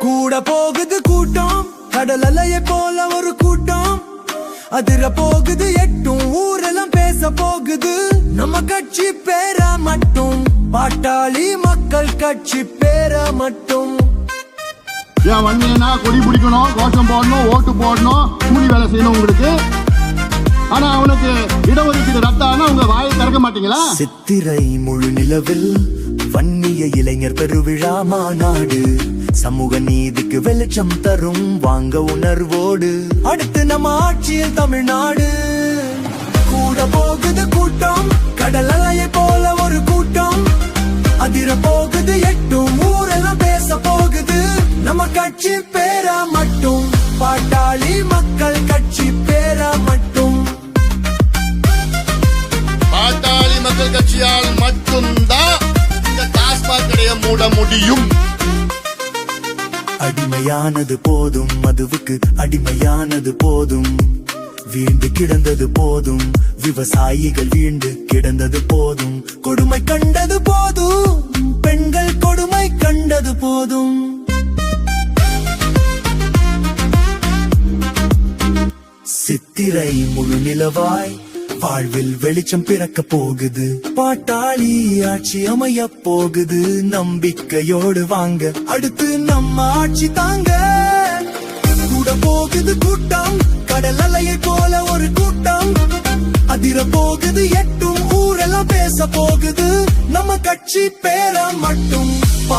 கூட போகுது கூட்டம், கடல் அலையை போல ஒரு கூட்டம். அதிர போகுது எட்டும், ஊரெல்லாம் பேச போகுது. நம்ம கட்சி பேரா மட்டும், பாட்டாளி மக்கள் கட்சி பேரா மட்டும். ஏன் வந்தீங்கன்னா கொடி பிடிக்கணும், கோஷம் போடணும், ஓட்டு போடணும், கூலி வேலை செய்யணும் உங்களுக்கு. ஆனா அவனுக்கு இடஒதுக்கீடு ரத்தானா உங்க வாயை திறக்க மாட்டீங்களா? சித்திரை முழு நிலவில் வன்னிய இளைஞர் பெருவிழா மாநாடு, சமூக நீதிக்கு வெளிச்சம் தரும் வாங்க உணர்வோடு. அடுத்து நம்ம ஆட்சியில் தமிழ்நாடு. கூட போகுது கூட்டம், கடல் அலையை போல ஒரு கூட்டம். அதிர போகுது எட்டும், ஊரெல்லாம் பேச போகுது. நம்ம கட்சி பேரா மட்டும், பாட்டாளி மக்கள் கட்சி பேரா மட்டும். பாட்டாளி மக்கள் கட்சியால் மட்டும்தான் இந்த டாஸ்மாக் கடையை மூட முடியும். அடிமையானது போதும், மதுவுக்கு அடிமையானது போதும். வீண்டு கிடந்தது போதும், விவசாயிகள் வீண்டு கிடந்தது போதும். கொடுமை கண்டது போதும், பெண்கள் கொடுமை கண்டது போதும். சித்திரை முழு நிலவாய் வாழ்வில் வெளிச்சம் பிறக்க போகுது. பாட்டாளி ஆட்சி அமைய போகுது, நம்பிக்கையோடு வாங்க. அடுத்து நம்ம ஆட்சி தாங்க. கூட போகுது கூட்டம், கடல் அலையை போல ஒரு கூட்டம். அதிர போகுது எட்டும், ஊரெல்லாம் பேச போகுது. நம்ம கட்சி பேரா மட்டும்.